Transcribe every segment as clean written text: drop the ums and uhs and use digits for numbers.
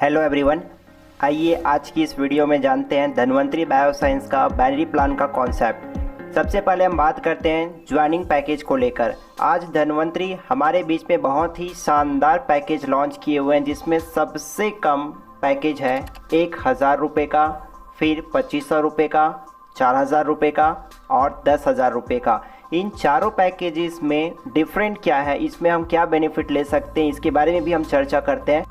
Hello everyone, आइए आज की इस वीडियो में जानते हैं धन्वंतरी बायोसाइंस का बाइनरी प्लान का कॉन्सेप्ट। सबसे पहले हम बात करते हैं ज्वाइनिंग पैकेज को लेकर। आज धन्वंतरी हमारे बीच में बहुत ही शानदार पैकेज लॉन्च किए हुए हैं, जिसमें सबसे कम पैकेज है 1000 रुपये का, फिर 2500 रुपये का, 4000 रुपये का और 10,000 रुपये का। इन चारों पैकेजेस में डिफरेंट क्या है, इसमें हम क्या बेनिफिट ले सकते हैं, इसके बारे में भी हम चर्चा करते हैं।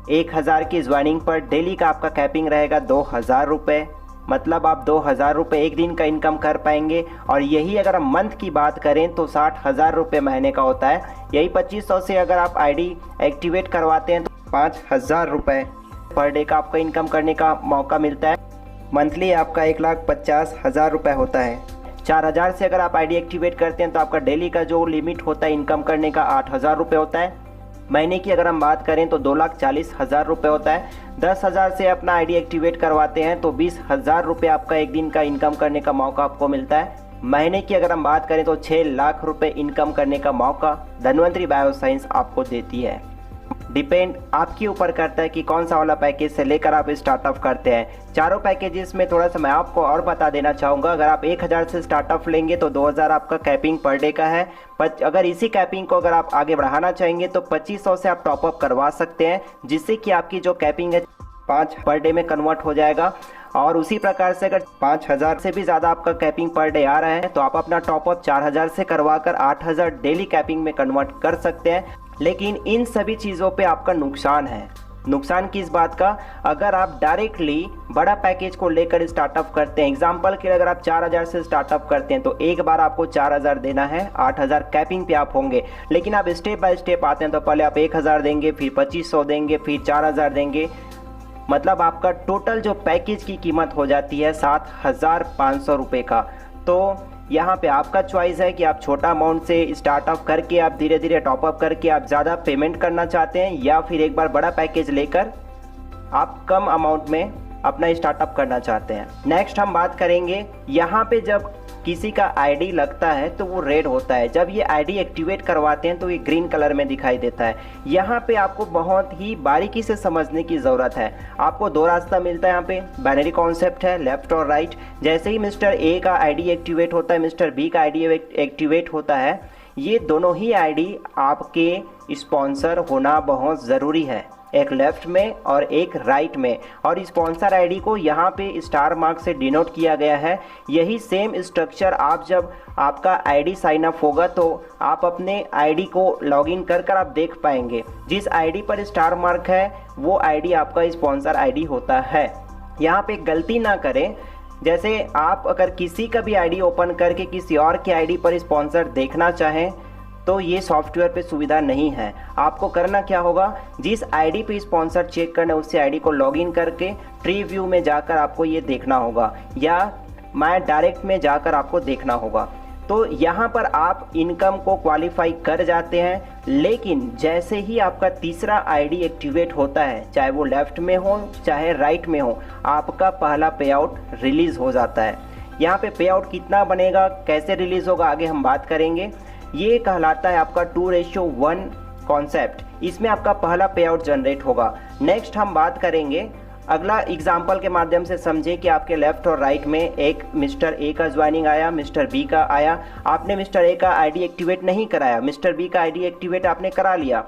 1000 की ज्वाइनिंग पर डेली का आपका कैपिंग रहेगा 2000 रुपये, मतलब आप 2000 रुपये एक दिन का इनकम कर पाएंगे। और यही अगर हम मंथ की बात करें तो 60,000 रुपये महीने का होता है। यही 2500 से अगर आप आईडी एक्टिवेट करवाते हैं तो 5000 रुपये पर डे का आपका इनकम करने का मौका मिलता है। मंथली आपका 1,50,000 रुपये होता है। 4000 से अगर आप आईडी एक्टिवेट करते हैं तो आपका डेली का जो लिमिट होता है इनकम करने का 8000 रुपये होता है। महीने की अगर हम बात करें तो 2,40,000 रुपये होता है। 10,000 से अपना आईडी एक्टिवेट करवाते हैं तो 20,000 रुपये आपका एक दिन का इनकम करने का मौका आपको मिलता है। महीने की अगर हम बात करें तो 6 लाख रुपये इनकम करने का मौका धन्वंतरी बायोसाइंस आपको देती है। डिपेंड आपके ऊपर करता है कि कौन सा वाला पैकेज से लेकर आप स्टार्टअप करते हैं। चारों पैकेजेस में थोड़ा सा मैं आपको और बता देना चाहूँगा। अगर आप 1000 से स्टार्टअप लेंगे तो 2000 आपका कैपिंग पर डे का है। अगर इसी कैपिंग को अगर आप आगे बढ़ाना चाहेंगे तो 2500 से आप टॉपअप करवा सकते हैं, जिससे कि आपकी जो कैपिंग है 5 पर डे में कन्वर्ट हो जाएगा। और उसी प्रकार से अगर 5000 से भी ज़्यादा आपका कैपिंग पर डे आ रहा है तो आप अपना टॉपअप 4000 से करवाकर 8000 डेली कैपिंग में कन्वर्ट कर सकते हैं। लेकिन इन सभी चीज़ों पे आपका नुकसान है। नुकसान किस बात का? अगर आप डायरेक्टली बड़ा पैकेज को लेकर स्टार्टअप करते हैं, एग्जांपल के लिए अगर आप 4000 से स्टार्टअप करते हैं तो एक बार आपको 4000 देना है, 8000 कैपिंग पे आप होंगे। लेकिन आप स्टेप बाय स्टेप आते हैं तो पहले आप 1000 देंगे, फिर 2500 देंगे, फिर 4000 देंगे, मतलब आपका टोटल जो पैकेज की कीमत हो जाती है 7500 रुपये का। तो यहाँ पे आपका चॉइस है कि आप छोटा अमाउंट से स्टार्टअप करके आप धीरे धीरे टॉपअप करके आप ज़्यादा पेमेंट करना चाहते हैं, या फिर एक बार बड़ा पैकेज लेकर आप कम अमाउंट में अपना स्टार्टअप करना चाहते हैं। नेक्स्ट हम बात करेंगे, यहाँ पे जब किसी का आईडी लगता है तो वो रेड होता है। जब ये आईडी एक्टिवेट करवाते हैं तो ये ग्रीन कलर में दिखाई देता है। यहाँ पे आपको बहुत ही बारीकी से समझने की ज़रूरत है। आपको 2 रास्ता मिलता है। यहाँ पे बाइनरी कॉन्सेप्ट है, लेफ्ट और राइट। जैसे ही मिस्टर ए का आईडी एक्टिवेट होता है, मिस्टर बी का आईडी एक्टिवेट होता है, ये दोनों ही आईडी आपके स्पॉन्सर होना बहुत ज़रूरी है, एक लेफ्ट में और एक राइट में। और स्पॉन्सर आईडी को यहाँ पे स्टार मार्क से डिनोट किया गया है। यही सेम स्ट्रक्चर आप जब आपका आईडी साइन अप होगा तो आप अपने आईडी को लॉगिन कर आप देख पाएंगे। जिस आईडी पर स्टार मार्क है वो आईडी आपका स्पॉन्सर आईडी होता है। यहाँ पे गलती ना करें, जैसे आप अगर किसी का भी आईडी ओपन करके किसी और के आईडी पर स्पॉन्सर देखना चाहें तो ये सॉफ्टवेयर पे सुविधा नहीं है। आपको करना क्या होगा, जिस आईडी पे स्पॉन्सर चेक करना है उससे आईडी को लॉगिन करके ट्री व्यू में जाकर आपको ये देखना होगा, या माय डायरेक्ट में जाकर आपको देखना होगा। तो यहाँ पर आप इनकम को क्वालिफाई कर जाते हैं। लेकिन जैसे ही आपका तीसरा आईडी एक्टिवेट होता है, चाहे वो लेफ्ट में हो चाहे राइट में हो, आपका पहला पे आउट रिलीज़ हो जाता है। यहाँ पे पे आउट कितना बनेगा, कैसे रिलीज़ होगा, आगे हम बात करेंगे। ये कहलाता है आपका 2:1 कॉन्सेप्ट। इसमें आपका पहला पे आउट जनरेट होगा। नेक्स्ट हम बात करेंगे, अगला एग्जाम्पल के माध्यम से समझे कि आपके लेफ्ट और राइट में एक मिस्टर ए का ज्वाइनिंग आया, मिस्टर बी का आया। आपने मिस्टर ए का आईडी एक्टिवेट नहीं कराया, मिस्टर बी का आईडी एक्टिवेट आपने करा लिया।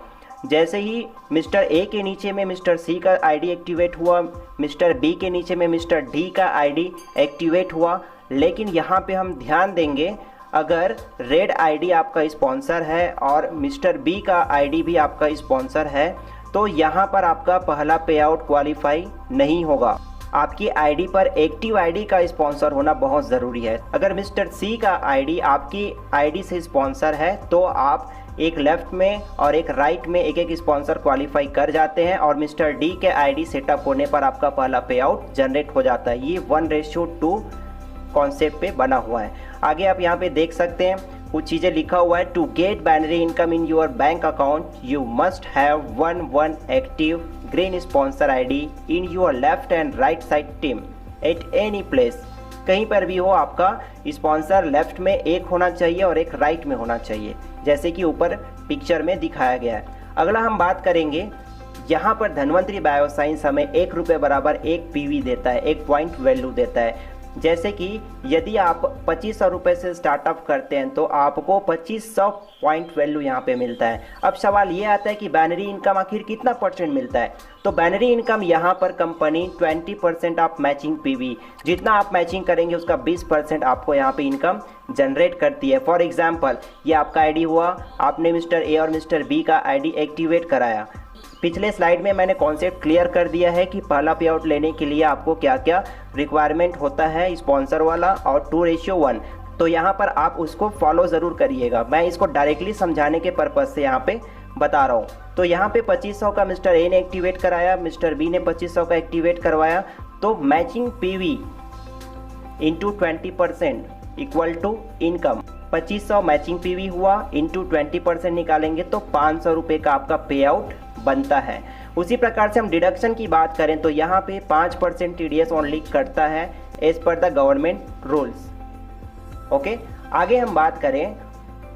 जैसे ही मिस्टर ए के नीचे में मिस्टर सी का आईडी एक्टिवेट हुआ, मिस्टर बी के नीचे में मिस्टर डी का आईडी एक्टिवेट हुआ। लेकिन यहाँ पे हम ध्यान देंगे, अगर रेड आईडी आपका स्पॉन्सर है और मिस्टर बी का आईडी भी आपका स्पॉन्सर है तो यहाँ पर आपका पहला पे आउट क्वालिफाई नहीं होगा। आपकी आईडी पर एक्टिव आईडी का स्पॉन्सर होना बहुत ज़रूरी है। अगर मिस्टर सी का आईडी आपकी आईडी से स्पॉन्सर है तो आप एक लेफ्ट में और एक राइट में एक एक स्पॉन्सर क्वालिफाई कर जाते हैं, और मिस्टर डी के आईडी सेटअप होने पर आपका पहला पे आउट जनरेट हो जाता है। ये 1:2 कॉन्सेप्ट पे बना हुआ है। आगे आप यहाँ पे देख सकते हैं कुछ चीज़ें लिखा हुआ है। To get binary income in your bank account you must have one active green sponsor ID in your left and right side team at any place. कहीं पर भी हो आपका स्पॉन्सर लेफ्ट में एक होना चाहिए और एक राइट में होना चाहिए, जैसे कि ऊपर पिक्चर में दिखाया गया है। अगला हम बात करेंगे, यहाँ पर धन्वंतरी बायोसाइंस हमें 1 रुपये बराबर 1 पीवी देता है, 1 पॉइंट वैल्यू देता है। जैसे कि यदि आप 2500 रुपये से स्टार्टअप करते हैं तो आपको 2500 पॉइंट वैल्यू यहाँ पे मिलता है। अब सवाल ये आता है कि बाइनरी इनकम आखिर कितना परसेंट मिलता है। तो बाइनरी इनकम यहाँ पर कंपनी 20% ऑफ मैचिंग पीवी, जितना आप मैचिंग करेंगे उसका 20% आपको यहाँ पे इनकम जनरेट करती है। फॉर एग्जाम्पल, ये आपका आईडी हुआ, आपने मिस्टर ए और मिस्टर बी का आईडी एक्टिवेट कराया। पिछले स्लाइड में मैंने कॉन्सेप्ट क्लियर कर दिया है कि पहला पे आउट लेने के लिए आपको क्या क्या रिक्वायरमेंट होता है, स्पॉन्सर वाला और 2:1। तो यहाँ पर आप उसको फॉलो ज़रूर करिएगा। मैं इसको डायरेक्टली समझाने के पर्पज़ से यहाँ पे बता रहा हूँ। तो यहाँ पे 2500 का मिस्टर ए ने एक्टिवेट कराया, मिस्टर बी ने 2500 का एक्टिवेट करवाया। तो matching PV into 20% equal to income. 2500 matching PV हुआ इंटू 20% निकालेंगे तो 500 रुपये का आपका पे आउट बनता है। उसी प्रकार से हम डिडक्शन की बात करें तो यहाँ पे 5% TDS ओनली कटता है as per the government rules. Okay, आगे हम बात करें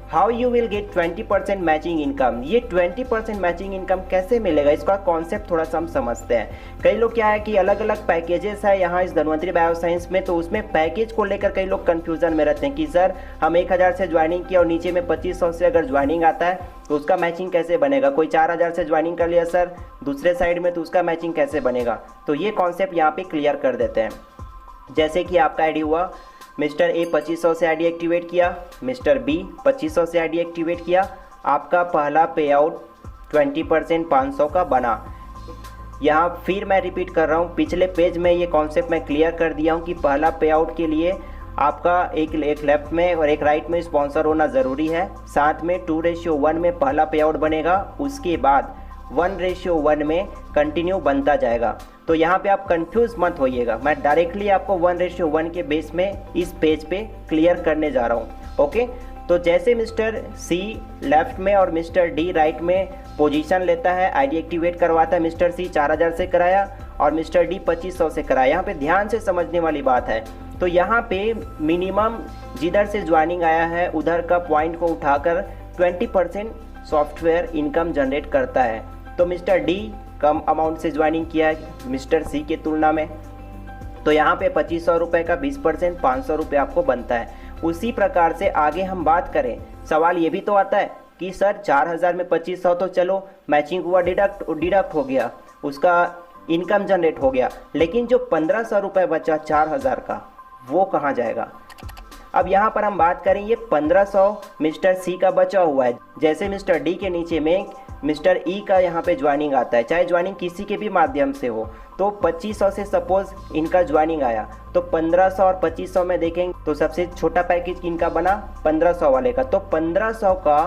how you will get 20% matching income. ये 20% मैचिंग इनकम कैसे मिलेगा, इसका कॉन्सेप्ट थोड़ा सा हम समझते हैं। कई लोग क्या है कि अलग अलग पैकेजेस है यहाँ इस धन्वंतरी बायोसाइंस में, तो उसमें पैकेज को लेकर कई लोग कंफ्यूजन में रहते हैं कि सर हम 1000 से ज्वाइनिंग किया और नीचे में 2500 से अगर ज्वाइनिंग आता है तो उसका मैचिंग कैसे बनेगा। कोई 4000 से ज्वाइनिंग कर लिया सर दूसरे साइड में, तो उसका मैचिंग कैसे बनेगा। तो ये कॉन्सेप्ट यहाँ पे क्लियर कर देते हैं। जैसे कि आपका आईडी हुआ, मिस्टर ए 2500 से आईडी एक्टिवेट किया, मिस्टर बी 2500 से आईडी एक्टिवेट किया, आपका पहला पे आउट 20% 500 का बना। यहाँ फिर मैं रिपीट कर रहा हूँ, पिछले पेज में ये कॉन्सेप्ट मैं क्लियर कर दिया हूँ कि पहला पे आउट के लिए आपका एक लेफ्ट में और एक राइट में स्पॉन्सर होना ज़रूरी है। साथ में 2:1 में पहला पे आउट बनेगा, उसके बाद 1:1 में कंटिन्यू बनता जाएगा। तो यहाँ पे आप कंफ्यूज मत होइएगा, मैं डायरेक्टली आपको 1:1 के बेस में इस पेज पे क्लियर करने जा रहा हूँ। ओके, तो जैसे मिस्टर सी लेफ्ट में और मिस्टर डी राइट में पोजीशन लेता है, आईडी एक्टिवेट करवाता है। मिस्टर सी 4000 से कराया और मिस्टर डी 2500 से कराया। यहाँ पे ध्यान से समझने वाली बात है। तो यहाँ पे मिनिमम जिधर से ज्वाइनिंग आया है उधर का पॉइंट को उठाकर 20% सॉफ्टवेयर इनकम जनरेट करता है। तो मिस्टर डी कम अमाउंट से ज्वाइनिंग किया है मिस्टर सी के तुलना में, तो यहाँ पे 2500 रुपये का 20% 500 रुपये आपको बनता है। उसी प्रकार से आगे हम बात करें, सवाल ये भी तो आता है कि सर 4000 में 2500 तो चलो मैचिंग हुआ, डिडक्ट हो गया, उसका इनकम जनरेट हो गया, लेकिन जो 1500 रुपये बचा 4000 का वो कहाँ जाएगा। अब यहाँ पर हम बात करें, ये 1500 मिस्टर सी का बचा हुआ है। जैसे मिस्टर डी के नीचे में मिस्टर ई का यहाँ पे ज्वाइनिंग आता है, चाहे ज्वाइनिंग किसी के भी माध्यम से हो, तो 2500 से सपोज इनका ज्वाइनिंग आया, तो 1500 और 2500 में देखेंगे तो सबसे छोटा पैकेज इनका बना 1500 वाले का, तो 1500 का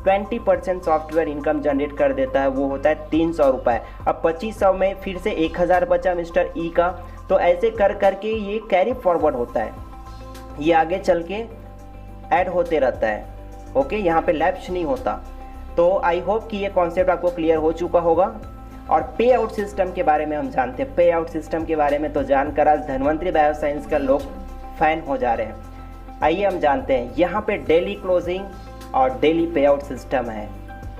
20% सॉफ्टवेयर इनकम जनरेट कर देता है, वो होता है 300 रुपये। अब 2500 में फिर से 1000 बचा मिस्टर ई का, तो ऐसे कर करके ये कैरी फॉरवर्ड होता है, ये आगे चल के ऐड होते रहता है। ओके, यहाँ पे लैप्स नहीं होता। तो आई होप कि ये कॉन्सेप्ट आपको क्लियर हो चुका होगा। और पे आउट सिस्टम के बारे में हम जानते हैं, पे आउट सिस्टम के बारे में तो जानकर आज धन्वंतरी बायोसाइंस का लोग फैन हो जा रहे हैं। आइए हम जानते हैं, यहाँ पे डेली क्लोजिंग और डेली पे आउट सिस्टम है।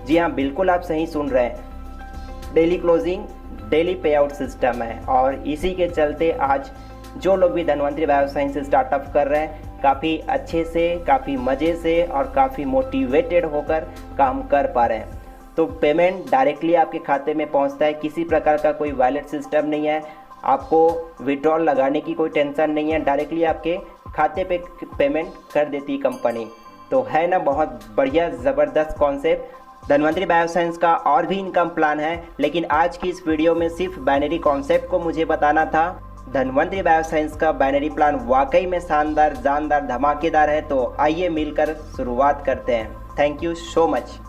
जी हाँ, बिल्कुल आप सही सुन रहे हैं, डेली क्लोजिंग डेली पे आउट सिस्टम है। और इसी के चलते आज जो लोग भी धन्वंतरी बायोसाइंस से स्टार्टअप कर रहे हैं काफ़ी अच्छे से, काफ़ी मज़े से और काफ़ी मोटिवेटेड होकर काम कर पा रहे हैं। तो पेमेंट डायरेक्टली आपके खाते में पहुंचता है, किसी प्रकार का कोई वॉलेट सिस्टम नहीं है, आपको विड्रॉल लगाने की कोई टेंशन नहीं है, डायरेक्टली आपके खाते पे पेमेंट कर देती है कंपनी। तो है ना बहुत बढ़िया ज़बरदस्त कॉन्सेप्ट। धन्वंतरी बायोसाइंस का और भी इनकम प्लान है, लेकिन आज की इस वीडियो में सिर्फ बाइनरी कॉन्सेप्ट को मुझे बताना था। धन्वंतरी बायोसाइंस का बाइनरी प्लान वाकई में शानदार, जानदार, धमाकेदार है। तो आइए मिलकर शुरुआत करते हैं। Thank you so much.